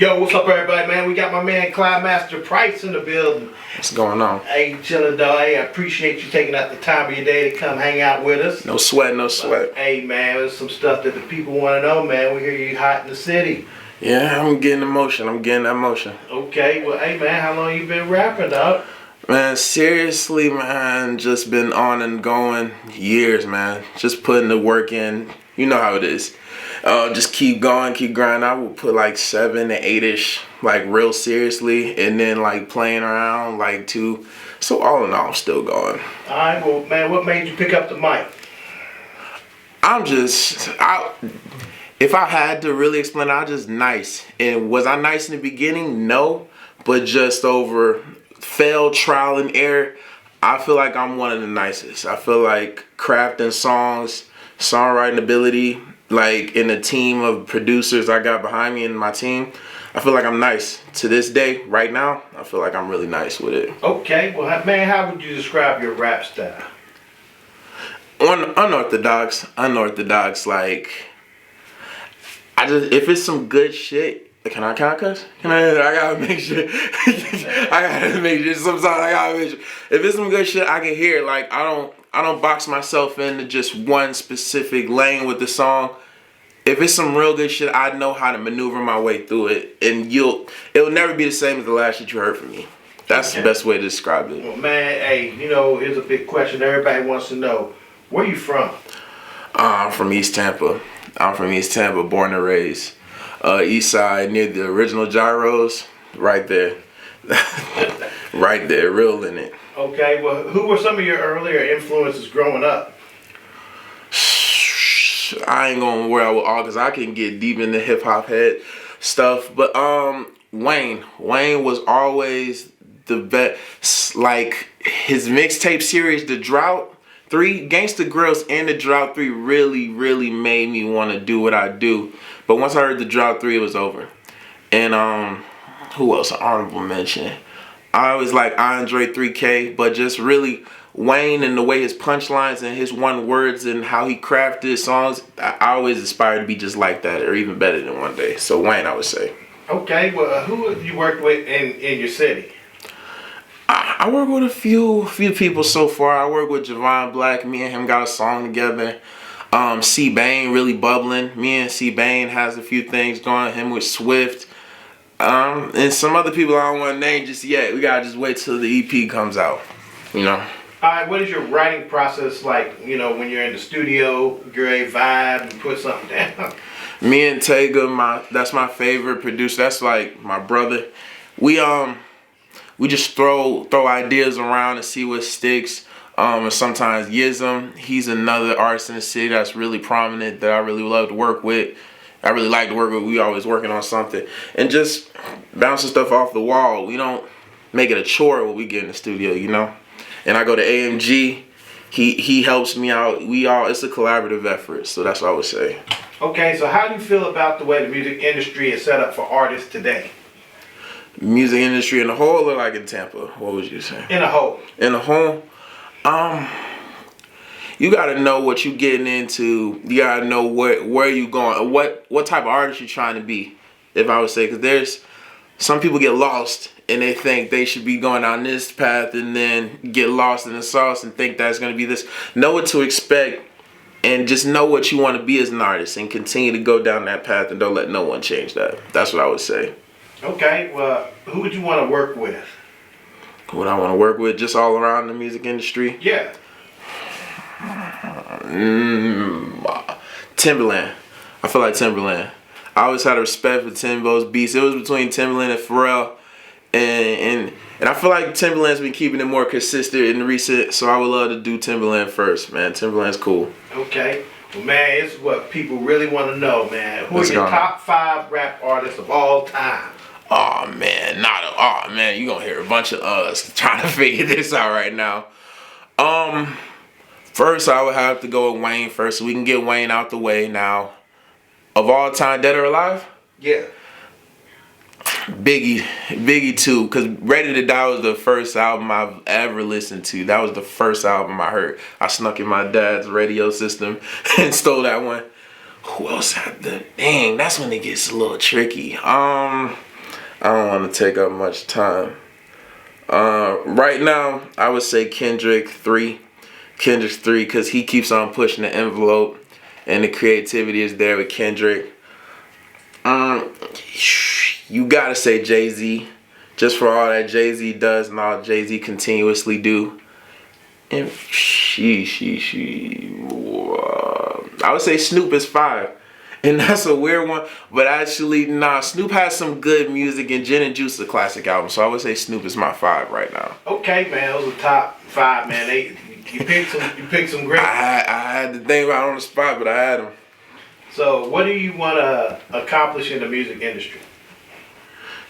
Yo, what's up, everybody, man? We got my man Cloudmaster Price in the building. What's going on? Hey, chillin', dog. Hey, I appreciate you taking out the time of your day to come hang out with us. No sweat, no sweat. Hey, man, there's some stuff that the people want to know, man. We hear you hot in the city. Yeah, I'm getting emotion. I'm getting that motion. Okay, well, hey, man, how long you been rapping, dog? Man, seriously, man, just been on and going years, man. Just putting the work in. You know how it is. Just keep going, keep grinding. I would put like 7 to 8-ish, like real seriously, and then like playing around like 2. So all in all, I'm still going. All right, well, man, what made you pick up the mic? If I had to really explain, I'm just nice. And was I nice in the beginning? No, but just over failed trial and error, I feel like I'm one of the nicest. I feel like crafting songs, songwriting ability, like in a team of producers I got behind me and my team, I feel like I'm nice. To this day, right now, I feel like I'm really nice with it. Okay, well, man, how would you describe your rap style? Unorthodox, like, if it's some good shit, can I cuss? I gotta make sure. Sometimes I gotta make sure. If it's some good shit, I can hear it. Like, I don't box myself into just one specific lane with the song. If it's some real good shit, I know how to maneuver my way through it, and it'll never be the same as the last shit you heard from me. That's the best way to describe it. Well, man, hey, here's a big question everybody wants to know. Where you from? I'm from East Tampa. Born and raised. East side, near the original Gyros, right there. Right there, real in it. Okay, well, who were some of your earlier influences growing up? I ain't gonna worry with all, because I can get deep in the hip hop head stuff. But Wayne was always the best. Like, his mixtape series, The Drought 3, Gangsta Grills and The Drought 3 really, really made me want to do what I do. But once I heard The Drought 3, it was over. And who else? An honorable mention. I always like Andre 3K, but just really Wayne and the way his punchlines and his one words and how he crafted songs, I always aspired to be just like that, or even better than one day. So Wayne, I would say. Okay, well, who have you worked with in your city? I work with a few people so far. I work with Javon Black. Me and him got a song together. C Bane really bubbling. Me and C Bane has a few things going. Him with Swift. And some other people I don't want to name just yet. We gotta just wait till the EP comes out. All right, what is your writing process like? When you're in the studio, you're a vibe and put something down. Me and Tega, that's my favorite producer. That's like my brother. We just throw ideas around and see what sticks. And sometimes Yism, he's another artist in the city that's really prominent that I really love to work with. I really like to work with. We always working on something and just bouncing stuff off the wall. We don't make it a chore when we get in the studio, And I go to AMG. He helps me out. It's a collaborative effort. So that's what I would say. Okay, so how do you feel about the way the music industry is set up for artists today? Music industry in the whole, or like in Tampa? What would you say? In a whole. In a whole. You gotta know what you getting into. You gotta know where you going. What type of artist you trying to be. If I would say, because there's some people get lost and they think they should be going down this path and then get lost in the sauce and think that's gonna be this. Know what to expect and just know what you want to be as an artist and continue to go down that path and don't let no one change that. That's what I would say. Okay, well, who would you want to work with? Who would I want to work with? Just all around the music industry? Yeah. Timberland. I feel like Timberland. I always had a respect for Timbo's beats. It was between Timberland and Pharrell, and I feel like Timberland's been keeping it more consistent in recent. So I would love to do Timberland first, man. Timberland's cool. Okay. Well, man, it's what people really want to know, man. Who are your top 5 rap artists of all time? Oh man, you gonna hear a bunch of us trying to figure this out right now. First I would have to go with Wayne first, so we can get Wayne out the way now. Of all time, dead or alive? Yeah. Biggie too, because Ready to Die was the first album I've ever listened to. That was the first album I heard. I snuck in my dad's radio system and stole that one. Who else had the? Dang, that's when it gets a little tricky. I don't want to take up much time. Right now, I would say Kendrick 3. Kendrick 3, because he keeps on pushing the envelope, and the creativity is there with Kendrick. You gotta say Jay-Z, just for all that Jay-Z does and all Jay-Z continuously do. And I would say Snoop is 5. And that's a weird one, but actually, nah, Snoop has some good music, and Gin and Juice is a classic album, so I would say Snoop is my 5 right now. Okay, man, those are top 5, man. You picked some great. I had to think about it on the spot, but I had them. So, what do you want to accomplish in the music industry?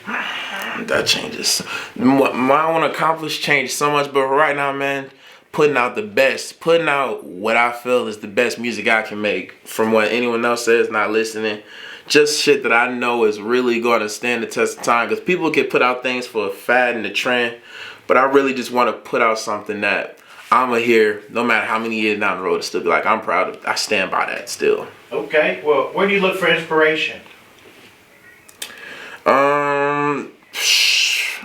That changes. What I want to accomplish changes so much, but right now, man, putting out what I feel is the best music I can make from what anyone else says, not listening. Just shit that I know is really going to stand the test of time, because people can put out things for a fad and a trend, but I really just want to put out something that I'ma hear no matter how many years down the road. It's still be like, I'm proud of, I stand by that still. Okay, well, where do you look for inspiration?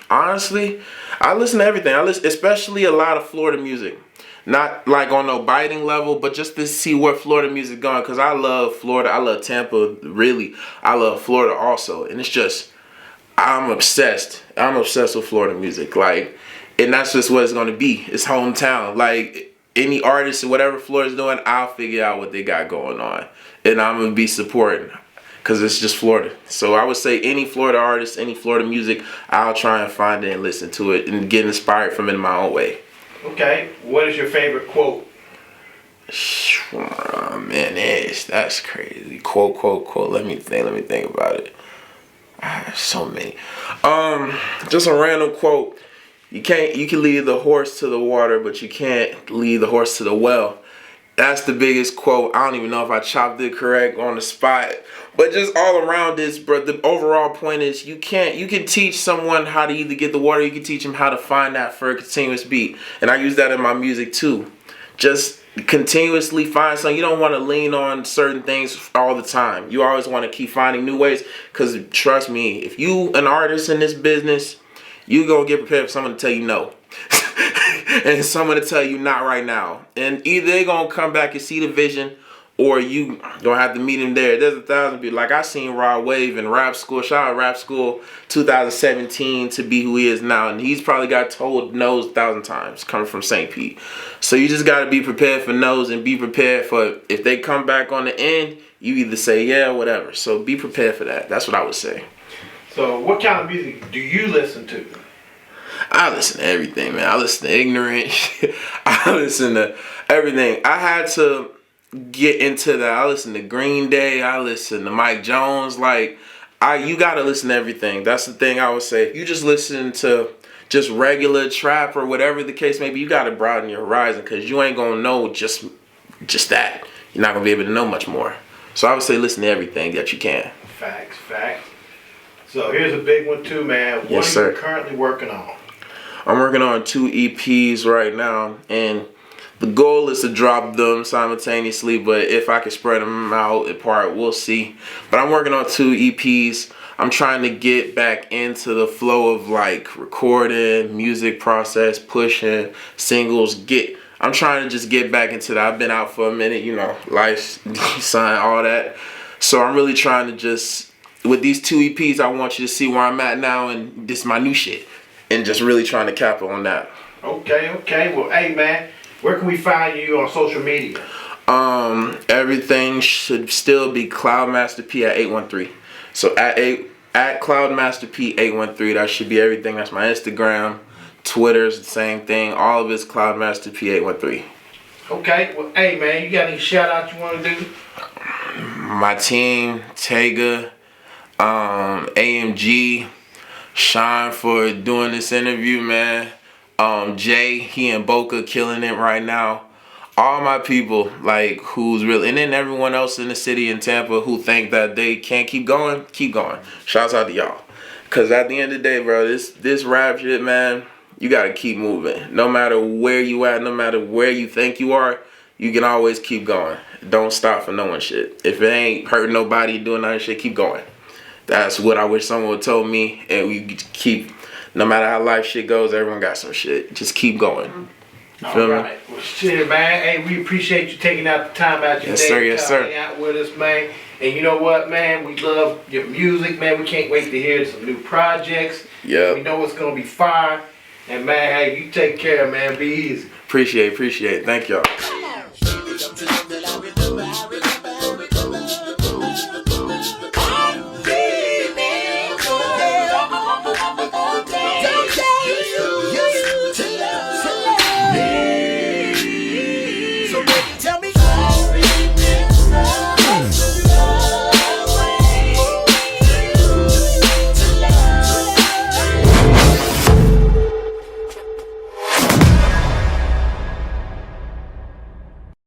Honestly, I listen to everything. I listen, especially a lot of Florida music. Not like on no biting level, but just to see where Florida music going. Because I love Florida. I love Tampa. Really, I love Florida also. And it's just, I'm obsessed. I'm obsessed with Florida music. Like, and that's just what it's going to be. It's hometown. Like, any artist or whatever Florida's doing, I'll figure out what they got going on. And I'm going to be supporting. Because it's just Florida. So I would say any Florida artist, any Florida music, I'll try and find it and listen to it and get inspired from it in my own way. Okay. What is your favorite quote? Man, that's crazy. Quote. Let me think about it. So many. Just a random quote. You can lead the horse to the water, but you can't lead the horse to the well. That's the biggest quote. I don't even know if I chopped it correct on the spot. But just all around this, bro, the overall point is you can teach someone how to either get the water, you can teach them how to find that for a continuous beat. And I use that in my music too. Just continuously find something. You don't want to lean on certain things all the time. You always want to keep finding new ways. Because trust me, if you an artist in this business, you gonna get prepared for someone to tell you no. And someone to tell you not right now. And either they gonna come back and see the vision, or you gonna have to meet him there. There's 1,000 people. Like I seen Rod Wave in Rap School. Shout out Rap School 2017 to be who he is now. And he's probably got told no's 1,000 times coming from St. Pete. So you just gotta be prepared for no's and be prepared for if they come back on the end, you either say yeah or whatever. So be prepared for that. That's what I would say. So what kind of music do you listen to? I listen to everything, man. I listen to Ignorant. I listen to everything. I had to get into that. I listen to Green Day. I listen to Mike Jones. Like, you gotta listen to everything. That's the thing I would say. If you just listen to just regular trap or whatever the case may be, you gotta broaden your horizon, because you ain't gonna know just that. You're not gonna be able to know much more. So I would say listen to everything that you can. Facts. So here's a big one too, man. What are you currently working on? I'm working on 2 EPs right now, and the goal is to drop them simultaneously, but if I can spread them out apart, we'll see. But I'm working on 2 EPs. I'm trying to get back into the flow of like recording, music process, pushing, singles. I'm trying to just get back into that. I've been out for a minute, you know, life, son, all that. So I'm really trying to just, with these 2 EPs, I want you to see where I'm at now, and this is my new shit. And just really trying to cap on that. Okay. Well, hey, man, where can we find you on social media? Everything should still be Cloudmaster P at 813. So at Cloudmaster P 813, that should be everything. That's my Instagram, Twitter's the same thing. All of it's Cloudmaster P 813. Okay. Well, hey, man, you got any shout outs you want to do? My team, Tega, AMG. Sean for doing this interview, man. Jay, he and Boca killing it right now. All my people, like, who's really, and then everyone else in the city in Tampa who think that they can't keep going, keep going. Shouts out to y'all. Because at the end of the day, bro, this rap shit, man, you got to keep moving. No matter where you at, no matter where you think you are, you can always keep going. Don't stop for no one shit. If it ain't hurting nobody doing that shit, keep going. That's what I wish someone would told me. And we keep, no matter how life shit goes, everyone got some shit. Just keep going. You feel me? Well, shit, man. Hey, we appreciate you taking out the time out your day to hang out with us, man. And you know what, man? We love your music, man. We can't wait to hear some new projects. Yeah. We know it's gonna be fire. And man, hey, you take care, man. Be easy. Appreciate it. Thank y'all.